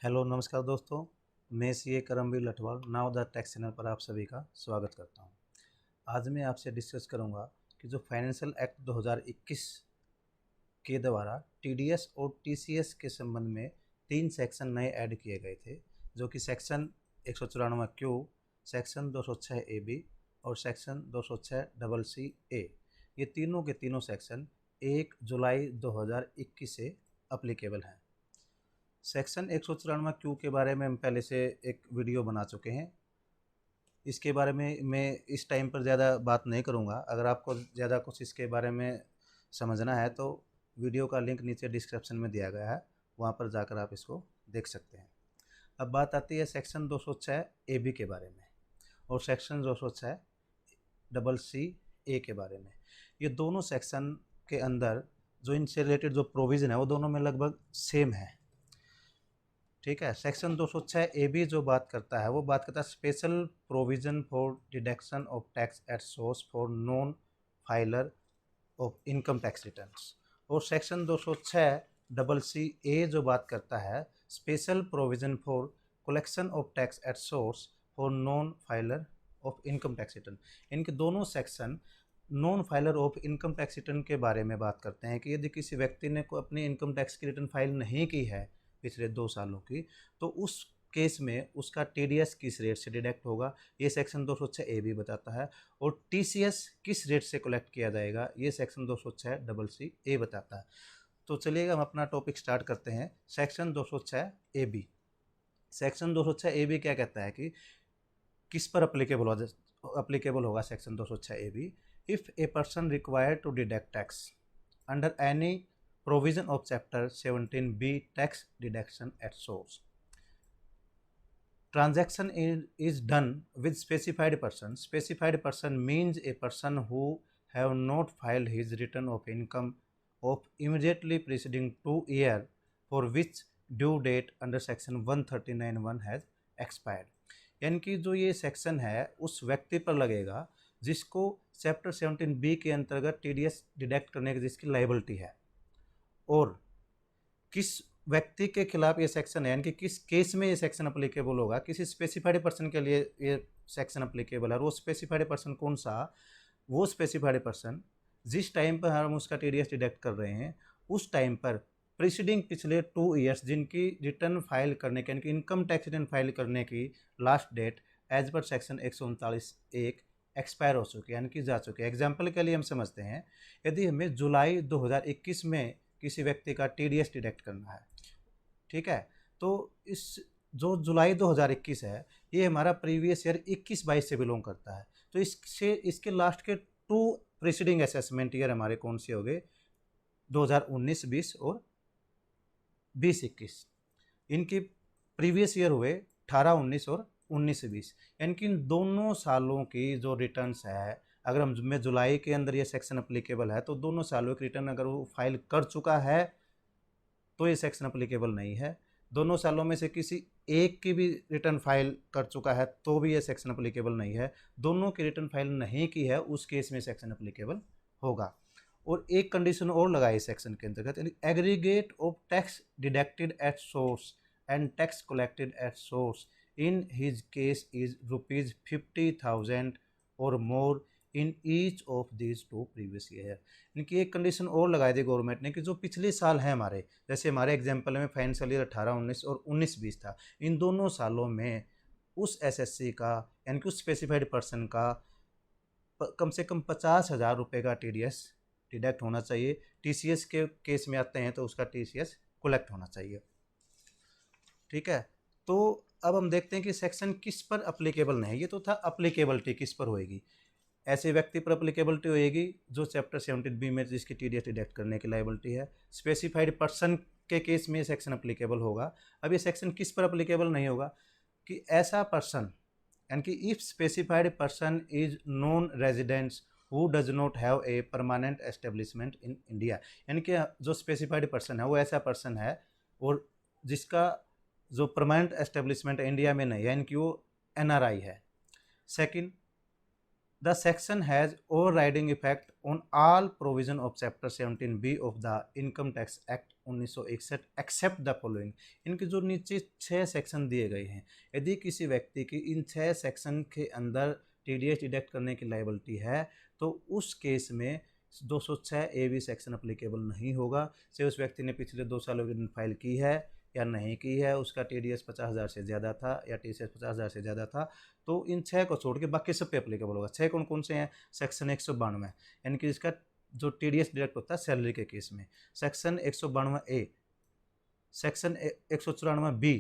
Hello नमस्कार दोस्तों। मैं CA Karamveer Lathwal now the tax channel पर आप सभी का स्वागत करता हूं। आज मैं आपसे डिस्कस करूंगा कि जो फाइनेंशियल एक्ट 2021 के द्वारा टीडीएस और टीसीएस के संबंध में 3 सेक्शन नए ऐड किए गए थे, जो कि section 194 Q, section 206 A B और सेक्शन 206 डबल सी ए। ये तीनों के तीनों सेक्शन 1 जुलाई 2021 से अप्लीकेबल हैं। सेक्शन 194 क्यू के बारे में हम पहले से एक वीडियो बना चुके हैं। इसके बारे में मैं इस टाइम पर ज़्यादा बात नहीं करूँगा। अगर आपको ज़्यादा कुछ इसके बारे में समझना है तो वीडियो का लिंक नीचे डिस्क्रिप्शन में दिया गया है, वहाँ पर जाकर आप इसको देख सकते हैं। अब बात आती है सेक्शन 206 ए बी के बारे में और सेक्शन 206 डबल सी ए के बारे में। ये दोनों सेक्शन के अंदर जो इनसे रिलेटेड जो प्रोविज़न है वो दोनों में लगभग सेम है। ठीक है। सेक्शन 206 ए बी जो बात करता है वो बात करता है special provision for deduction of tax at source for non filer of income tax returns. और सेक्शन 206 डबल सी ए जो बात करता है special provision for collection of tax at source for non filer of income tax return. इनके दोनों section non filer of income tax return के बारे में बात करते हैं कि यदि किसी व्यक्ति ने को अपनी इनकम टैक्स की रिटर्न फाइल नहीं की है पिछले 2 सालों की, तो उस केस में उसका टीडीएस किस रेट से डिडक्ट होगा, ये सेक्शन 206 ए भी बताता है। और टीसीएस किस रेट से कलेक्ट किया जाएगा, ये सेक्शन 206 डबल सी ए बताता है। तो चलिए हम अपना टॉपिक स्टार्ट करते हैं। Section 206 A B. Section 206 A B क्या कहता है कि किस पर अप्लीकेबल होगा section 206 A B. If a person required to deduct tax under any provision of chapter 17b tax deduction at source, transaction is done with specified person. Specified person means a person who have not filed his return of income of immediately preceding 2 year for which due date under section 139(1) has expired। यानी कि जो ये section है उस व्यक्ति पर लगेगा जिसको चैप्टर 17b के अंतर्गत टीडीएस डिडक्ट करने की जिसकी लाइबिलिटी है, और किस व्यक्ति के खिलाफ ये सेक्शन है, यानी कि किस केस में ये सेक्शन अप्लीकेबल होगा। किसी स्पेसिफाइड पर्सन के लिए ये सेक्शन अप्लीकेबल है। और वो स्पेसिफाइड पर्सन कौन सा? वो स्पेसिफाइड पर्सन जिस टाइम पर हम उसका टीडीएस डिडक्ट कर रहे हैं उस टाइम पर प्रीसीडिंग पिछले 2 ईयर्स जिनकी रिटर्न फाइल करने की, यानी कि इनकम टैक्स रिटर्न फाइल करने की last date as per section 139(1) expire हो चुकी है, यानी कि जा चुकी है। एग्जाम्पल के लिए हम समझते हैं, यदि हमें जुलाई 2021 में किसी व्यक्ति का टीडीएस डिडक्ट करना है, ठीक है, तो इस जो जुलाई 2021 है ये हमारा प्रीवियस ईयर 21-22 से बिलोंग करता है। तो इसके लास्ट के 2 प्रीसीडिंग असेसमेंट ईयर हमारे कौन से हो गए? 2019-20 और 20-21। इनकी प्रीवियस ईयर हुए 18-19 और 19-20। यानी कि इन दोनों सालों की जो रिटर्न्स है, अगर हम में जुलाई के अंदर ये सेक्शन अप्लीकेबल है तो दोनों सालों की रिटर्न अगर वो फाइल कर चुका है तो ये सेक्शन अप्लीकेबल नहीं है। दोनों सालों में से किसी एक की भी रिटर्न फाइल कर चुका है तो भी ये सेक्शन अप्लीकेबल नहीं है। दोनों की रिटर्न फाइल नहीं की है उस केस में सेक्शन अप्लीकेबल होगा। और एक कंडीशन और लगाई इस सेक्शन के अंतर्गत, aggregate of tax deducted at source and tax collected at source in his case is ₹50,000 और more in each of these 2 previous year. इनकी एक कंडीशन और लगाई थी गवर्नमेंट ने कि जो पिछले साल हैं हमारे, जैसे हमारे एग्जाम्पल में फाइनेंशियल ईयर 18-19 और 19-20 था, इन दोनों सालों में उस एसएससी का, यानी कि उस स्पेसिफाइड पर्सन का कम से कम 50,000 रुपये का टीडीएस डिडक्ट होना चाहिए। टीसीएस के केस में आते हैं तो उसका टीसीएस कलेक्ट होना चाहिए। ठीक है। तो अब हम देखते हैं कि सेक्शन किस पर अप्लीकेबल नहीं है। ये तो था अप्लीकेबिलिटी किस पर होएगी। ऐसे व्यक्ति पर अप्लीकेबिलिटी होएगी जो चैप्टर 17b में जिसकी टीडीएस डिडक्ट करने की लायबिलिटी है। स्पेसिफाइड पर्सन के केस में सेक्शन अप्लीकेबल होगा। अब ये सेक्शन किस पर अप्लीकेबल नहीं होगा कि ऐसा पर्सन, यानी कि if specified person is non residents who does not have a permanent establishment in India. यानी कि जो स्पेसिफाइड पर्सन है वो ऐसा पर्सन है और जिसका जो परमानेंट एस्टेब्लिशमेंट इंडिया में नहीं है, यानी कि वो एनआरआई है। Second, The section has overriding effect on all provision of Chapter 17B of the Income Tax Act 1961 except the following। इनके जो नीचे 6 सेक्शन दिए गए हैं, यदि किसी व्यक्ति की इन 6 सेक्शन के अंदर टीडीएस डिडक्ट करने की लायबिलिटी है तो उस केस में 206 ए बी सेक्शन अप्लीकेबल नहीं होगा। चाहे उस व्यक्ति ने पिछले 2 सालों की रिटर्न फाइल की है या नहीं की है, उसका टीडीएस 50,000 से ज़्यादा था या टीसीएस 50,000 से ज़्यादा था, तो इन 6 को छोड़ के बाकी सब पे अप्लीकेबल होगा। 6 कौन कौन से हैं? सेक्शन 192, यानी कि इसका जो टीडीएस डिडक्ट होता है सैलरी के केस में, section 192 A, section 194 B,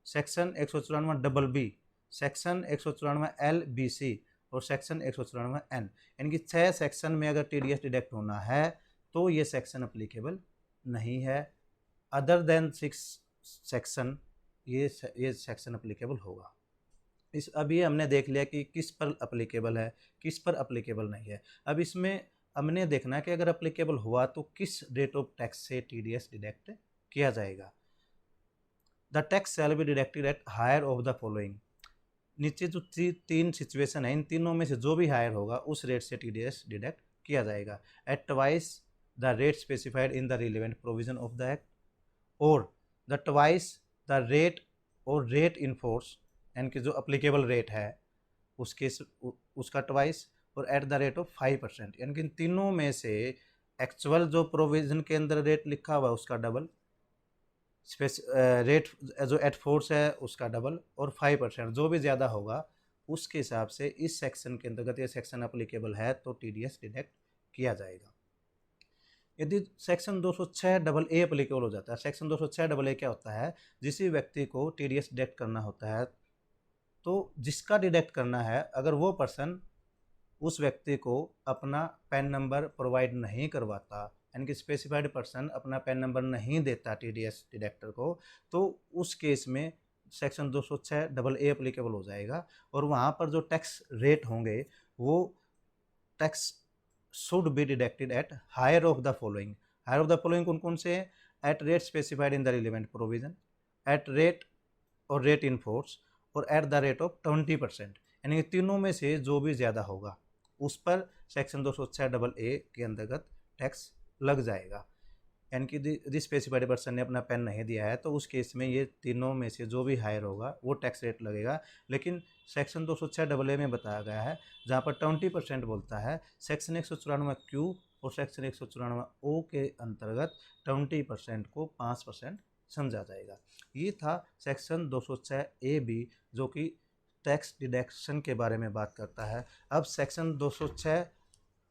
section 194 double B, section 194 L B C और सेक्शन 194 एन। यानी कि 6 सेक्शन में अगर टीडीएस डिडक्ट होना है तो ये सेक्शन अप्लीकेबल नहीं है। अदर देन 6 सेक्शन ये सेक्शन अप्लीकेबल होगा। इस अब ये हमने देख लिया कि किस पर अप्लीकेबल है, किस पर अप्लीकेबल नहीं है। अब इसमें हमने देखना है कि अगर अप्लीकेबल हुआ तो किस रेट ऑफ टैक्स से टीडीएस डिडक्ट किया जाएगा। The tax shall be deducted at higher of the following. नीचे जो 3 सिचुएशन है, इन तीनों में से जो भी हायर होगा उस रेट से टीडीएस डिडक्ट किया जाएगा। At twice the rate specified in the relevant provision of the act, और द ट्वाइस द रेट और रेट इन फोर्स, यानी कि जो अप्लीकेबल रेट है उसके उसका ट्वाइस, और एट द रेट ऑफ 5%, यानी कि इन तीनों में से एक्चुअल जो प्रोविजन के अंदर रेट लिखा हुआ है उसका डबल, रेट जो एट फोर्स है उसका डबल, और 5% जो भी ज़्यादा होगा उसके हिसाब से इस सेक्शन के अंतर्गत ये सेक्शन अप्लीकेबल है तो टीडीएस डिडक्ट किया जाएगा। यदि सेक्शन 206 डबल ए अप्लीकेबल हो जाता है, सेक्शन 206 डबल ए क्या होता है? जिस व्यक्ति को टीडीएस डिडक्ट करना होता है तो जिसका डिडक्ट करना है अगर वो पर्सन उस व्यक्ति को अपना पैन नंबर प्रोवाइड नहीं करवाता, यानी कि स्पेसिफाइड पर्सन अपना पैन नंबर नहीं देता टीडीएस डिडक्टर को, तो उस केस में सेक्शन 206 डबल ए अप्लीकेबल हो जाएगा। और वहाँ पर जो टैक्स रेट होंगे वो tax should be deducted at higher of the following. Higher of the following कौन कौन से हैं? At rate specified in the relevant provision, at rate और रेट इन फोर्स, और एट द रेट ऑफ 20%, यानी कि तीनों में से जो भी ज़्यादा होगा उस पर सेक्शन 206 डबल ए के अंतर्गत टैक्स लग जाएगा। यानी कि यदि स्पेसिफाइड पर्सन ने अपना पैन नहीं दिया है तो उस केस में ये तीनों में से जो भी हायर होगा वो टैक्स रेट लगेगा। लेकिन सेक्शन 206 डबल ए में बताया गया है जहाँ पर 20% बोलता है, सेक्शन 194 क्यू और सेक्शन 194 ओ के अंतर्गत 20% को 5% समझा जाएगा। ये था सेक्शन 206 ए बी जो कि टैक्स डिडक्शन के बारे में बात करता है। अब सेक्शन 206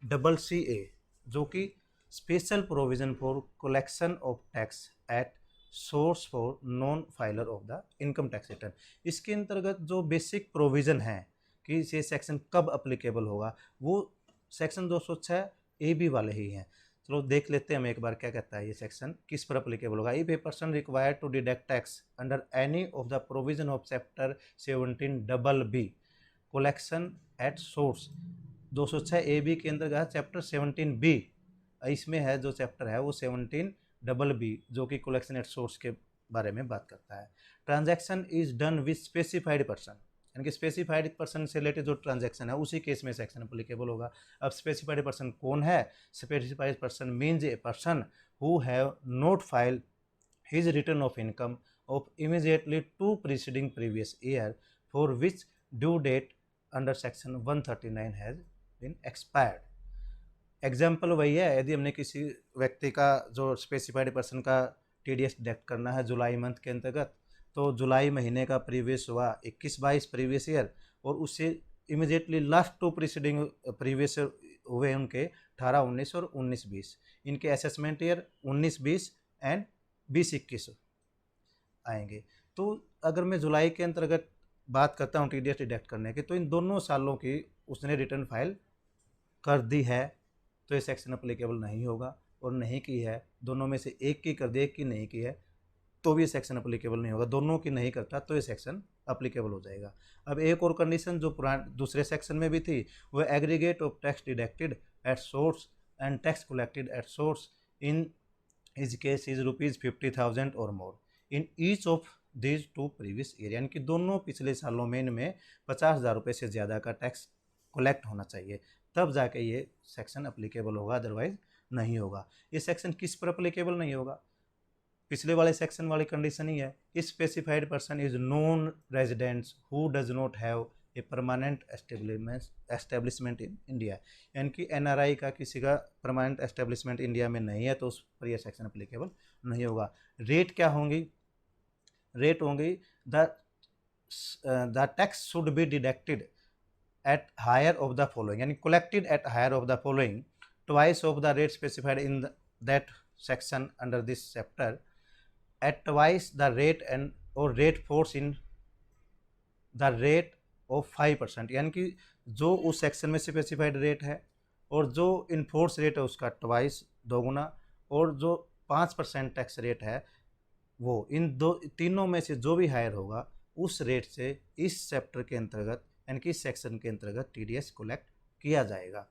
डबल सी ए जो कि special provision for collection of tax at source for non filer of the income tax return, इसके अंतर्गत जो बेसिक प्रोविज़न है कि ये सेक्शन कब अप्लीकेबल होगा वो सेक्शन 206 ए बी वाले ही हैं। चलो देख लेते हैं हम एक बार क्या कहता है ये सेक्शन किस पर अप्लीकेबल होगा। If a person required to deduct tax under any of the provision of chapter 17 double B collection at source, 206 A B के अंतर्गत चैप्टर 17 बी इसमें है जो चैप्टर है वो 17 डबल बी जो कि कलेक्शन एट सोर्स के बारे में बात करता है। Transaction is done with specified person, यानी कि स्पेसिफाइड पर्सन से रिलेटेड जो ट्रांजैक्शन है उसी केस में सेक्शन अप्लीकेबल होगा। अब स्पेसिफाइड पर्सन कौन है? Specified person means a person who have not file his return of income of immediately to preceding previous year for which due date under section 139 has been expired. Example वही है, यदि हमने किसी व्यक्ति का जो स्पेसिफाइड पर्सन का TDS deduct करना है जुलाई मंथ के अंतर्गत, तो जुलाई महीने का प्रीवियस हुआ 21-22 प्रीवियस ईयर, और उससे इमीडिएटली लास्ट 2 प्रीसीडिंग प्रीवियस हुए उनके 18-19 और 19-20, इनके असेसमेंट ईयर 19-20 एंड 20-21 आएंगे। तो अगर मैं जुलाई के अंतर्गत बात करता हूँ टीडीएस डिडक्ट करने की, तो इन दोनों सालों की उसने रिटर्न फाइल कर दी है तो ये सेक्शन अप्लीकेबल नहीं होगा, और नहीं की है दोनों में से एक की कर दी एक की नहीं की है तो भी ये सेक्शन अप्लीकेबल नहीं होगा। दोनों की नहीं करता तो ये सेक्शन अप्लीकेबल हो जाएगा। अब एक और कंडीशन जो दूसरे सेक्शन में भी थी वो aggregate of tax deducted at source and tax collected at source in his case is ₹50,000 और more in each of these 2 previous year, यानी कि दोनों पिछले सालों में इनमें 50,000 रुपये से ज़्यादा का टैक्स कोलेक्ट होना चाहिए, तब जाके ये सेक्शन अप्लीकेबल होगा, अदरवाइज नहीं होगा। ये सेक्शन किस पर अप्लीकेबल नहीं होगा? पिछले वाले सेक्शन वाली कंडीशन ही है, specified person is non residents who does not have a permanent establishment in India, यानी कि एनआरआई का किसी का परमानेंट एस्टेब्लिशमेंट इंडिया में नहीं है तो उस पर यह सेक्शन अप्लीकेबल नहीं होगा। रेट क्या होंगी? रेट होंगी the tax should be deducted at higher of the following, यानी collected at higher of the following twice of the rate specified in that section under this chapter at twice the rate and or rate force in the rate of 5%, यानी कि जो उस section में specified rate है और जो enforce rate है उसका ट्वाइस, दोगुना, और जो 5% टैक्स रेट है वो इन तीनों में से जो भी हायर होगा उस रेट से इस चैप्टर के अंतर्गत यानी कि इस सेक्शन के अंतर्गत टीडीएस कलेक्ट किया जाएगा।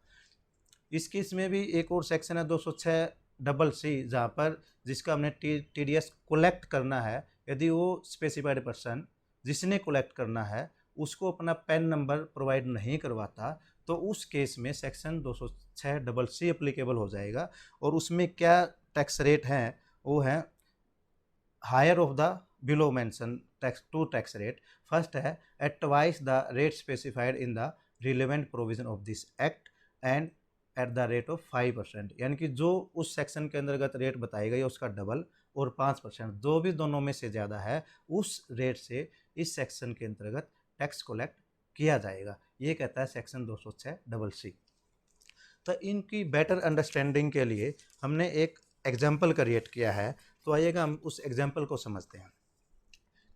इस केस में भी एक और सेक्शन है 206(c) जहाँ पर जिसका हमने टीडीएस कलेक्ट करना है, यदि वो स्पेसिफाइड पर्सन जिसने कलेक्ट करना है उसको अपना पैन नंबर प्रोवाइड नहीं करवाता तो उस केस में सेक्शन 206(c) अप्लीकेबल हो जाएगा। और उसमें क्या टैक्स रेट हैं? वो है higher of the below mention tax rate. First है at twice the rate specified in the relevant provision of this act and at the rate of 5%, यानी कि जो उस सेक्शन के अंतर्गत रेट बताई गई उसका डबल और 5%, जो भी दोनों में से ज़्यादा है उस रेट से इस सेक्शन के अंतर्गत टैक्स कलेक्ट किया जाएगा। ये कहता है सेक्शन 206(c). तो इनकी बेटर अंडरस्टैंडिंग के लिए हमने एक एग्जाम्पल क्रिएट किया है, तो आइएगा हम उस एग्जाम्पल को समझते हैं।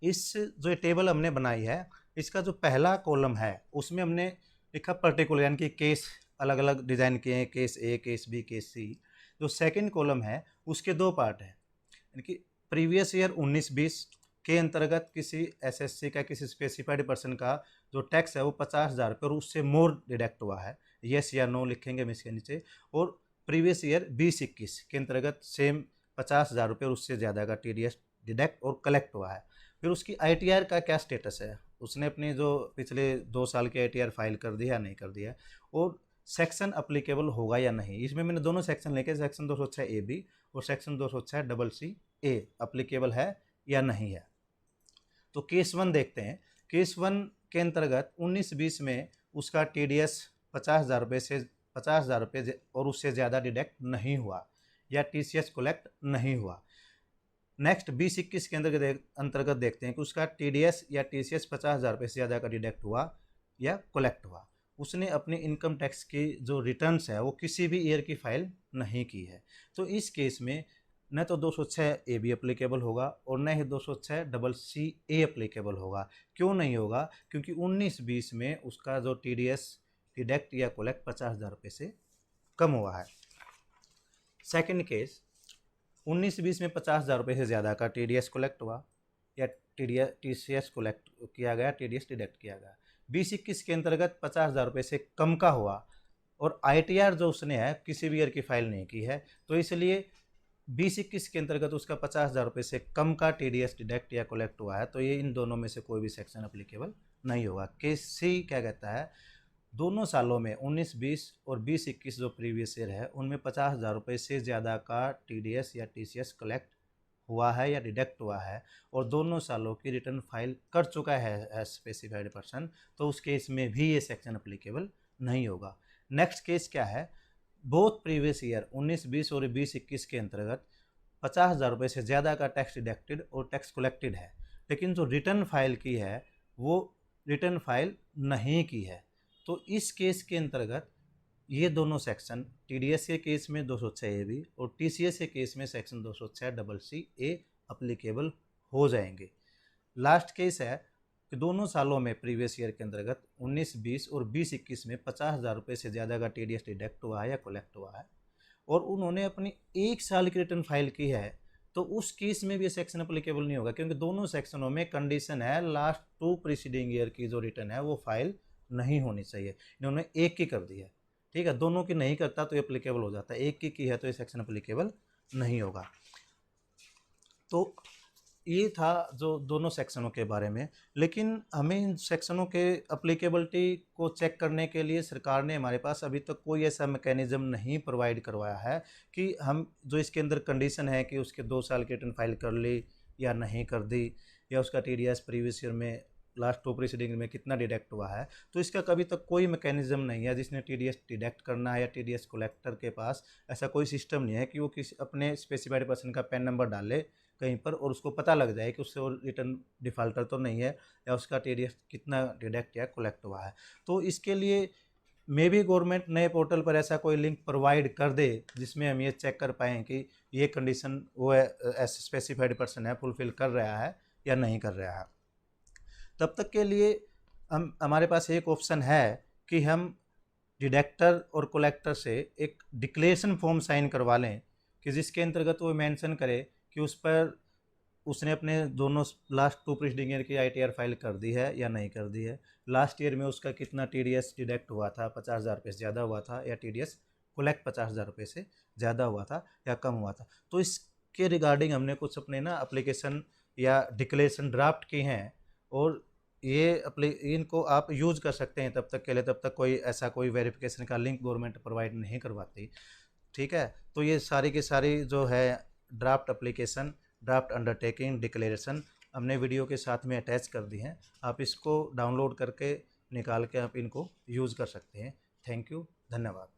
इस जो टेबल हमने बनाई है इसका जो पहला कॉलम है उसमें हमने लिखा पर्टिकुलर, यानी कि केस अलग अलग डिज़ाइन किए हैं, केस ए, केस बी, केस सी। जो सेकंड कॉलम है उसके दो पार्ट हैं, यानी कि प्रीवियस ईयर 19-20 के अंतर्गत किसी एसएससी का किसी स्पेसिफाइड पर्सन का जो टैक्स है वो 50,000 रुपये और उससे मोर डिडक्ट हुआ है, येस या नो लिखेंगे हम इसके नीचे। और प्रीवियस ईयर 20-21 के अंतर्गत सेम 50,000 रुपये और उससे ज़्यादा का टीडीएस डिडक्ट और कलेक्ट हुआ है। फिर उसकी आईटीआर का क्या स्टेटस है, उसने अपनी जो पिछले 2 साल की आईटीआर फाइल कर दी या नहीं कर दिया, और सेक्शन अप्लीकेबल होगा या नहीं। इसमें मैंने दोनों सेक्शन लेके सेक्शन 206(a)(b) और सेक्शन 206(c)(a) अप्लीकेबल है या नहीं है। तो केस 1 देखते हैं। केस 1 के अंतर्गत 19-20 में उसका टीडीएस 50,000 रुपये से 50,000 रुपये और उससे ज़्यादा डिडक्ट नहीं हुआ या टीसीएस कलेक्ट नहीं हुआ। नेक्स्ट 20-21 के अंतर्गत देखते हैं कि उसका टीडीएस या टीसीएस 50,000 रुपये से ज़्यादा का डिडक्ट हुआ या कलेक्ट हुआ। उसने अपने इनकम टैक्स की जो रिटर्न्स है वो किसी भी ईयर की फाइल नहीं की है। तो इस केस में न तो 206(a)(b) अप्लीकेबल होगा और न ही 206(c)(a) अप्लीकेबल होगा। क्यों नहीं होगा? क्योंकि 19-20 में उसका जो टीडीएस डिडक्ट या कलेक्ट 50,000 रुपये से कम हुआ है। सेकंड केस 19-20 में 50,000 रुपये से ज़्यादा का टीडीएस कलेक्ट हुआ या टीसीएस कलेक्ट किया गया, टीडीएस डिडक्ट किया गया। 20-21 के अंतर्गत 50,000 रुपये से कम का हुआ और आईटीआर जो उसने है किसी भी ईयर की फाइल नहीं की है, तो इसलिए 20-21 के अंतर्गत उसका 50,000 रुपये से कम का टीडीएस डिडक्ट या कलेक्ट हुआ है, तो ये इन दोनों में से कोई भी सेक्शन अप्लीकेबल नहीं होगा। केस सी क्या कहता है? दोनों सालों में 19-20 और 20-21 जो प्रीवियस ईयर है उनमें 50,000 रुपये से ज़्यादा का टीडीएस या टीसीएस कलेक्ट हुआ है या डिडक्ट हुआ है और दोनों सालों की रिटर्न फाइल कर चुका है स्पेसिफाइड पर्सन, तो उस केस में भी ये सेक्शन अप्लीकेबल नहीं होगा। नेक्स्ट केस क्या है? बोथ प्रीवियस ईयर 19-20 और 20-21 के अंतर्गत 50,000 रुपये से ज़्यादा का टैक्स डिडक्टेड और टैक्स कलेक्टेड है, लेकिन जो रिटर्न फाइल की है वो रिटर्न फाइल नहीं की है। तो इस केस के अंतर्गत ये दोनों सेक्शन टीडीएस के केस में 206(a)(b) और टीसीएस के केस में सेक्शन 206(c)(a) अप्लीकेबल हो जाएंगे। लास्ट केस है कि दोनों सालों में प्रीवियस ईयर के अंतर्गत 19-20 और 20-21 में 50,000 रुपये से ज़्यादा का टीडीएस डिडक्ट हुआ है या कलेक्ट हुआ है और उन्होंने अपनी 1 साल की रिटर्न फाइल की है, तो उस केस में भी सेक्शन अप्लीकेबल नहीं होगा, क्योंकि दोनों सेक्शनों में कंडीशन है लास्ट 2 प्रीसीडिंग ईयर की जो रिटर्न है वो फाइल नहीं होनी चाहिए। इन्होंने एक की कर दी है, ठीक है, दोनों की नहीं करता तो ये अप्लीकेबल हो जाता है, एक की है तो ये सेक्शन अप्लीकेबल नहीं होगा। तो ये था जो दोनों सेक्शनों के बारे में। लेकिन हमें इन सेक्शनों के अप्लीकेबिलिटी को चेक करने के लिए सरकार ने हमारे पास अभी तक कोई ऐसा मैकेनिज़्म नहीं प्रोवाइड करवाया है कि हम जो इसके अंदर कंडीशन है कि उसके 2 साल की रिटर्न फाइल कर ली या नहीं कर दी, या उसका टीडीएस प्रीवियस ईयर में लास्ट 2 प्रीसीडिंग में कितना डिडक्ट हुआ है, तो इसका कभी तक कोई मैकेनिज़्म नहीं है जिसने टीडीएस डिडक्ट करना है, या टीडीएस कलेक्टर के पास ऐसा कोई सिस्टम नहीं है कि वो किसी अपने स्पेसिफाइड पर्सन का पैन नंबर डाले कहीं पर और उसको पता लग जाए कि उससे वो रिटर्न डिफ़ाल्टर तो नहीं है, या उसका टीडीएस कितना डिडक्ट या कलेक्ट हुआ है। तो इसके लिए मे बी गवर्नमेंट नए पोर्टल पर ऐसा कोई लिंक प्रोवाइड कर दे जिसमें हम ये चेक कर पाएँ कि ये कंडीशन वो ऐसे स्पेसिफाइड पर्सन है फुलफ़िल कर रहा है या नहीं कर रहा है। तब तक के लिए हम हमारे पास एक ऑप्शन है कि हम डिडक्टर और कलेक्टर से एक डिक्लेरेशन फॉर्म साइन करवा लें कि जिसके अंतर्गत वो मेंशन करे कि उस पर उसने अपने दोनों लास्ट 2 प्रीसीडिंग ईयर की आईटीआर फाइल कर दी है या नहीं कर दी है, लास्ट ईयर में उसका कितना टीडीएस डिडक्ट हुआ था, 50,000 रुपये से ज़्यादा हुआ था, या टीडीएस कलेक्ट 50,000 रुपये से ज़्यादा हुआ था या कम हुआ था। तो इसके रिगार्डिंग हमने कुछ अपने ना एप्लीकेशन या डिक्लेरेशन ड्राफ्ट की हैं, और ये इनको आप यूज़ कर सकते हैं तब तक के लिए, तब तक कोई ऐसा कोई वेरिफिकेशन का लिंक गवर्नमेंट प्रोवाइड नहीं करवाती। ठीक है, तो ये सारी की सारी जो है draft application, draft undertaking, declaration हमने वीडियो के साथ में अटैच कर दी हैं। आप इसको डाउनलोड करके निकाल के आप इनको यूज़ कर सकते हैं। थैंक यू, धन्यवाद।